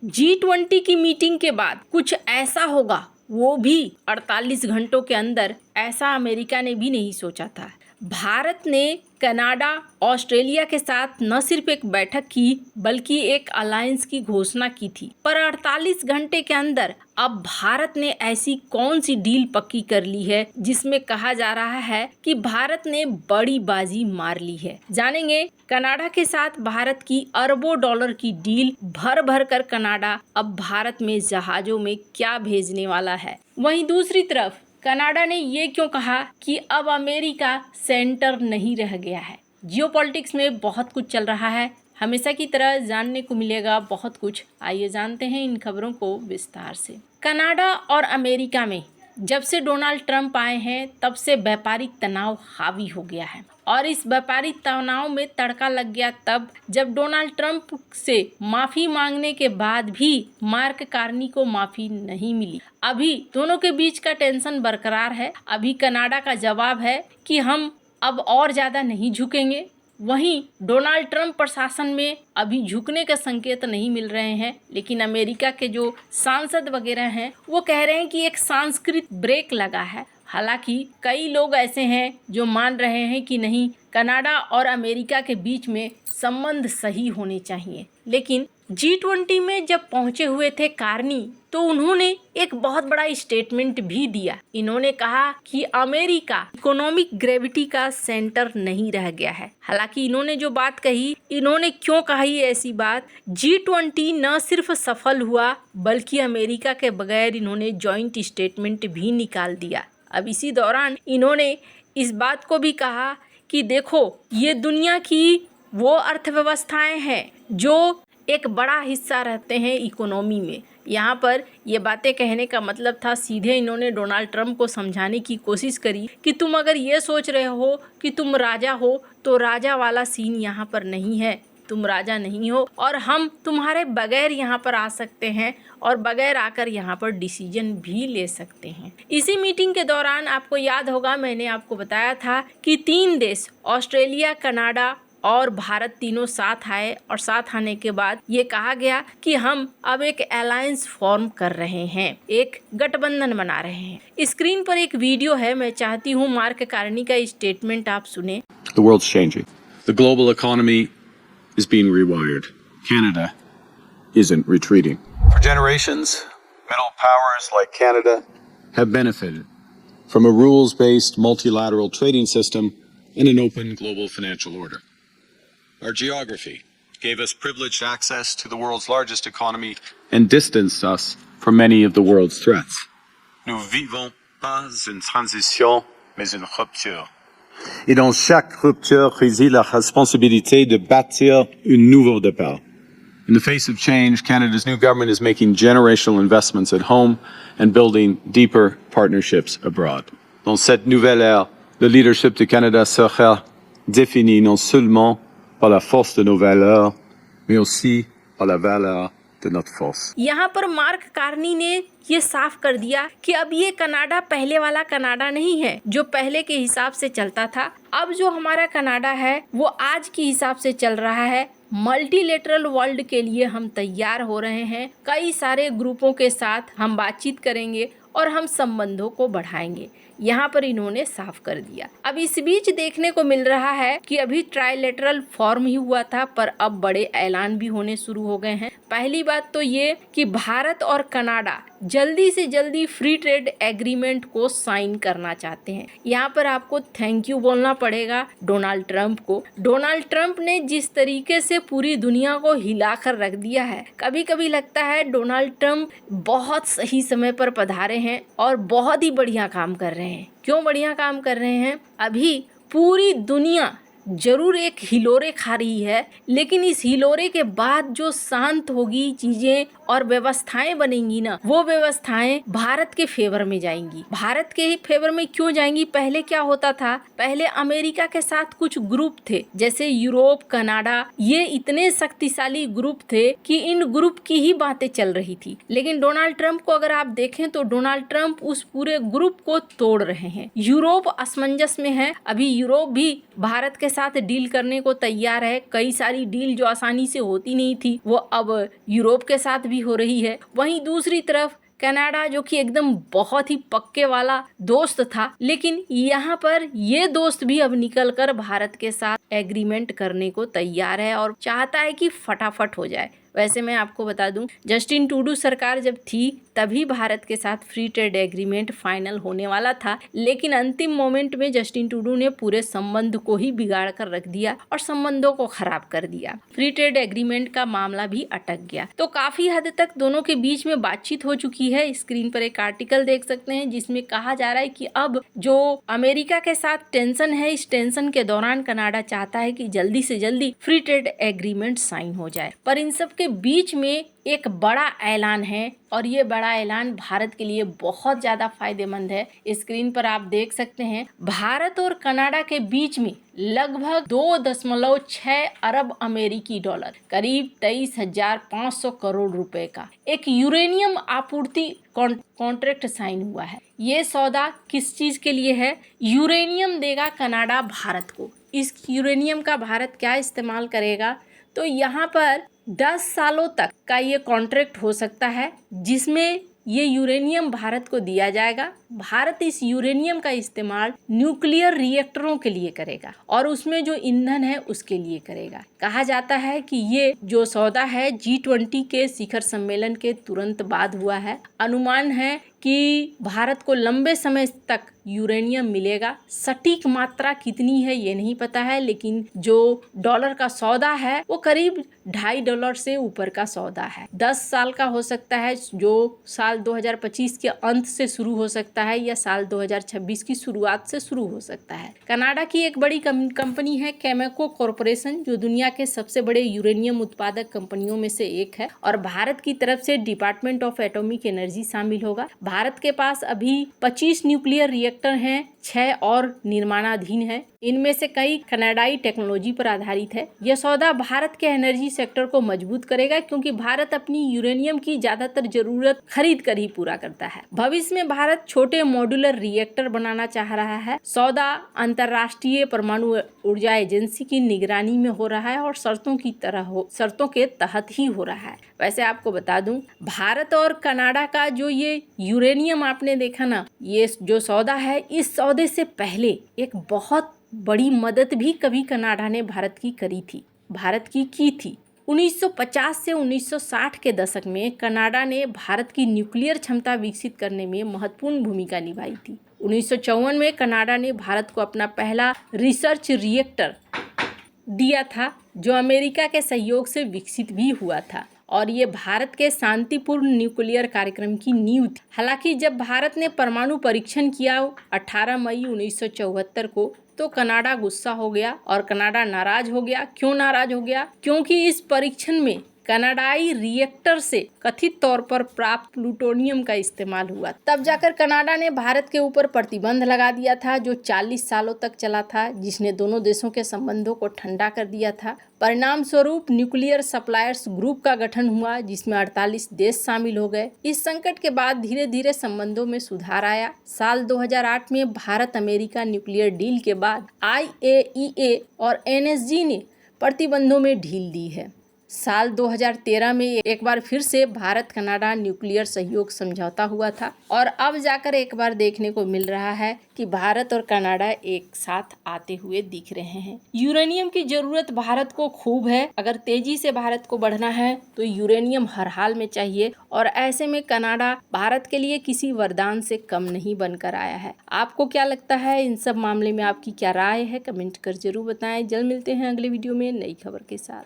G20 की meeting के बाद कुछ ऐसा होगा, वो भी 48 घंटों के अंदर, ऐसा अमेरिका ने भी नहीं सोचा था। भारत ने कनाडा, ऑस्ट्रेलिया के साथ न सिर्फ एक बैठक की बल्कि एक अलायंस की घोषणा की थी, पर 48 घंटे के अंदर अब भारत ने ऐसी कौन सी डील पक्की कर ली है जिसमें कहा जा रहा है कि भारत ने बड़ी बाजी मार ली है। जानेंगे कनाडा के साथ भारत की अरबों डॉलर की डील, भर भर कर कनाडा अब भारत में जहाजों में क्या भेजने वाला है। वहीं दूसरी तरफ कनाडा ने ये क्यों कहा कि अब अमेरिका सेंटर नहीं रह गया है। जियोपॉलिटिक्स में बहुत कुछ चल रहा है, हमेशा की तरह जानने को मिलेगा बहुत कुछ। आइए जानते हैं इन खबरों को विस्तार से। कनाडा और अमेरिका में जब से डोनाल्ड ट्रंप आए हैं तब से व्यापारिक तनाव हावी हो गया है, और इस व्यापारिक तनाव में तड़का लग गया तब जब डोनाल्ड ट्रंप से माफी मांगने के बाद भी मार्क कार्नी को माफी नहीं मिली। अभी दोनों के बीच का टेंशन बरकरार है। अभी कनाडा का जवाब है कि हम अब और ज्यादा नहीं झुकेंगे। वहीं डोनाल्ड ट्रंप प्रशासन में अभी झुकने के संकेत नहीं मिल रहे हैं, लेकिन अमेरिका के जो सांसद वगैरह हैं वो कह रहे हैं कि एक सांस्कृतिक ब्रेक लगा है। हालांकि कई लोग ऐसे हैं जो मान रहे हैं कि नहीं, कनाडा और अमेरिका के बीच में संबंध सही होने चाहिए। लेकिन G20 में जब पहुंचे हुए थे कार्नी, तो उन्होंने एक बहुत बड़ा स्टेटमेंट भी दिया। इन्होंने कहा कि अमेरिका इकोनॉमिक ग्रेविटी का सेंटर नहीं रह गया है। हालांकि इन्होंने जो बात कही, इन्होंने क्यों कही ऐसी बात, G20 न सिर्फ सफल हुआ बल्कि अमेरिका के बगैर इन्होंने जॉइंट स्टेटमेंट भी निकाल दिया। अब इसी दौरान इन्होंने इस बात को भी कहा कि देखो, ये दुनिया की वो अर्थव्यवस्थाएं हैं जो एक बड़ा हिस्सा रहते हैं इकोनॉमी में। यहाँ पर ये बातें कहने का मतलब था, सीधे इन्होंने डोनाल्ड ट्रंप को समझाने की कोशिश करी कि तुम अगर ये सोच रहे हो कि तुम राजा हो तो राजा वाला सीन यहाँ पर नहीं है। तुम राजा नहीं हो और हम तुम्हारे बगैर यहाँ पर आ सकते हैं और बगैर आकर यहाँ पर डिसीजन भी ले सकते हैं। इसी मीटिंग के दौरान आपको याद होगा, मैंने आपको बताया था कि 3 देश ऑस्ट्रेलिया, कनाडा और भारत तीनों साथ आए, और साथ आने के बाद ये कहा गया कि हम अब एक अलायंस फॉर्म कर रहे हैं, एक गठबंधन बना रहे हैं। स्क्रीन पर एक वीडियो है, मैं चाहती हूँ मार्क कार्नी का स्टेटमेंट आप सुने। The world's changing. The global economy is being rewired. Canada isn't retreating. For generations, middle powers like Canada have benefited from a rules-based multilateral trading system and an open global financial order. Our geography gave us privileged access to the world's largest economy and distanced us from many of the world's threats. Nous vivons pas une transition, mais une rupture. Et dans chaque rupture réside la responsabilité de bâtir un nouveau départ. In the face of change, Canada's new government is making generational investments at home and building deeper partnerships abroad. Dans cette nouvelle ère, le leadership du Canada sera défini non seulement par la force de nos valeurs, mais aussi par la valeur de notre force. यहाँ पर mark Carney ने ये साफ कर दिया कि अब ये कनाडा पहले वाला कनाडा नहीं है जो पहले के हिसाब से चलता था। अब जो हमारा कनाडा है वो आज के हिसाब से चल रहा है। मल्टीलेटरल वर्ल्ड के लिए हम तैयार हो रहे हैं। कई सारे ग्रुपों के साथ हम बातचीत करेंगे और हम संबंधों को बढ़ाएंगे, यहाँ पर इन्होंने साफ कर दिया। अब इस बीच देखने को मिल रहा है कि अभी ट्राइलेटरल फॉर्म ही हुआ था, पर अब बड़े ऐलान भी होने शुरू हो गए हैं। पहली बात तो ये कि भारत और कनाडा जल्दी से जल्दी फ्री ट्रेड एग्रीमेंट को साइन करना चाहते हैं। यहाँ पर आपको थैंक यू बोलना पड़ेगा डोनाल्ड ट्रंप को। डोनाल्ड ट्रंप ने जिस तरीके से पूरी दुनिया को हिलाकर रख दिया है, कभी कभी लगता है डोनाल्ड ट्रंप बहुत सही समय पर पधारे हैं और बहुत ही बढ़िया काम कर रहे हैं। क्यों बढ़िया काम कर रहे हैं? अभी पूरी दुनिया जरूर एक हिलोरे खा रही है, लेकिन इस हिलोरे के बाद जो शांत होगी चीजें और व्यवस्थाएं बनेंगी ना, वो व्यवस्थाएं भारत के फेवर में जाएंगी। भारत के फेवर में क्यों जाएंगी? पहले क्या होता था, पहले अमेरिका के साथ कुछ ग्रुप थे, जैसे यूरोप, कनाडा, ये इतने शक्तिशाली ग्रुप थे कि इन ग्रुप की ही बातें चल रही थी। लेकिन डोनाल्ड ट्रंप को अगर आप देखें तो डोनाल्ड ट्रंप उस पूरे ग्रुप को तोड़ रहे हैं। यूरोप असमंजस में है, अभी यूरोप भी भारत के साथ डील करने को तैयार है। कई सारी डील जो आसानी से होती नहीं थी वो अब यूरोप के साथ भी हो रही है। वहीं दूसरी तरफ कनाडा जो कि एकदम बहुत ही पक्के वाला दोस्त था, लेकिन यहाँ पर ये दोस्त भी अब निकलकर भारत के साथ एग्रीमेंट करने को तैयार है और चाहता है कि फटाफट हो जाए। वैसे मैं आपको बता दूं, जस्टिन ट्रूडो सरकार जब थी तभी भारत के साथ फ्री ट्रेड एग्रीमेंट फाइनल होने वाला था, लेकिन अंतिम मोमेंट में जस्टिन ट्रूडो ने पूरे संबंध को ही बिगाड़ कर रख दिया और संबंधों को खराब कर दिया। फ्री ट्रेड एग्रीमेंट का मामला भी अटक गया। तो काफी हद तक दोनों के बीच में बातचीत हो चुकी है। स्क्रीन पर एक आर्टिकल देख सकते हैं जिसमें कहा जा रहा है कि अब जो अमेरिका के साथ टेंशन है, इस टेंशन के दौरान कनाडा चाहता है कि जल्दी से जल्दी फ्री ट्रेड एग्रीमेंट साइन हो जाए। पर इन सब के बीच में एक बड़ा ऐलान है और ये बड़ा ऐलान भारत के लिए बहुत ज्यादा फायदेमंद है। स्क्रीन पर आप देख सकते हैं भारत और कनाडा के बीच में लगभग 2.6 अरब अमेरिकी डॉलर, करीब 23,500 करोड़ रुपए का एक यूरेनियम आपूर्ति कॉन्ट्रैक्ट साइन हुआ है। ये सौदा किस चीज के लिए है? यूरेनियम देगा कनाडा भारत को। इस यूरेनियम का भारत क्या इस्तेमाल करेगा? तो यहाँ पर 10 सालों तक का ये कॉन्ट्रैक्ट हो सकता है जिसमें ये यूरेनियम भारत को दिया जाएगा। भारत इस यूरेनियम का इस्तेमाल न्यूक्लियर रिएक्टरों के लिए करेगा और उसमें जो ईंधन है उसके लिए करेगा। कहा जाता है कि ये जो सौदा है G20 के शिखर सम्मेलन के तुरंत बाद हुआ है। अनुमान है कि भारत को लंबे समय तक यूरेनियम मिलेगा। सटीक मात्रा कितनी है ये नहीं पता है, लेकिन जो डॉलर का सौदा है वो करीब $2.5 से ऊपर का सौदा है। 10 साल का हो सकता है, जो साल 2025 के अंत से शुरू हो सकता है या साल 2026 की शुरुआत से शुरू हो सकता है। कनाडा की एक बड़ी कंपनी है केमेको कॉरपोरेशन, जो दुनिया के सबसे बड़े यूरेनियम उत्पादक कंपनियों में से एक है और भारत की तरफ से डिपार्टमेंट ऑफ एटॉमिक एनर्जी शामिल होगा। भारत के पास अभी 25 न्यूक्लियर रिएक्टर हैं, 6 और निर्माणाधीन है। इनमें से कई कनाडाई टेक्नोलॉजी पर आधारित है। यह सौदा भारत के एनर्जी सेक्टर को मजबूत करेगा क्योंकि भारत अपनी यूरेनियम की ज्यादातर जरूरत खरीद कर ही पूरा करता है। भविष्य में भारत छोटे मॉड्यूलर रिएक्टर बनाना चाह रहा है। सौदा अंतर्राष्ट्रीय परमाणु ऊर्जा एजेंसी की निगरानी में हो रहा है और शर्तों के तहत ही हो रहा है। वैसे आपको बता दूं, भारत और कनाडा का जो ये यूरेनियम आपने देखा ना, ये जो सौदा है, इस सौदे से पहले एक बहुत बड़ी मदद भी कभी कनाडा ने भारत की की थी। 1950 से 1960 के दशक में कनाडा ने भारत की न्यूक्लियर क्षमता विकसित करने में महत्वपूर्ण भूमिका निभाई थी। 1954 में कनाडा ने भारत को अपना पहला रिसर्च रिएक्टर दिया था, जो अमेरिका के सहयोग से विकसित भी हुआ था और ये भारत के शांतिपूर्ण न्यूक्लियर कार्यक्रम की नींव थी। हालांकि जब भारत ने परमाणु परीक्षण किया 18 मई 1974 को, तो कनाडा गुस्सा हो गया और कनाडा नाराज हो गया। क्यों नाराज हो गया? क्योंकि इस परीक्षण में कनाडाई रिएक्टर से कथित तौर पर प्राप्त प्लूटोनियम का इस्तेमाल हुआ। तब जाकर कनाडा ने भारत के ऊपर प्रतिबंध लगा दिया था, जो 40 सालों तक चला था, जिसने दोनों देशों के संबंधों को ठंडा कर दिया था। परिणाम स्वरूप न्यूक्लियर सप्लायर्स ग्रुप का गठन हुआ, जिसमें 48 देश शामिल हो गए। इस संकट के बाद धीरे धीरे संबंधों में सुधार आया। साल 2008 में भारत अमेरिका न्यूक्लियर डील के बाद IAEA और NSG ने प्रतिबंधों में ढील दी है। साल 2013 में एक बार फिर से भारत कनाडा न्यूक्लियर सहयोग समझौता हुआ था और अब जाकर एक बार देखने को मिल रहा है कि भारत और कनाडा एक साथ आते हुए दिख रहे हैं। यूरेनियम की जरूरत भारत को खूब है। अगर तेजी से भारत को बढ़ना है तो यूरेनियम हर हाल में चाहिए और ऐसे में कनाडा भारत के लिए किसी वरदान से कम नहीं बनकर आया है। आपको क्या लगता है? इन सब मामले में आपकी क्या राय है? कमेंट कर जरूर बताएं। जल्द मिलते हैं अगले वीडियो में नई खबर के साथ।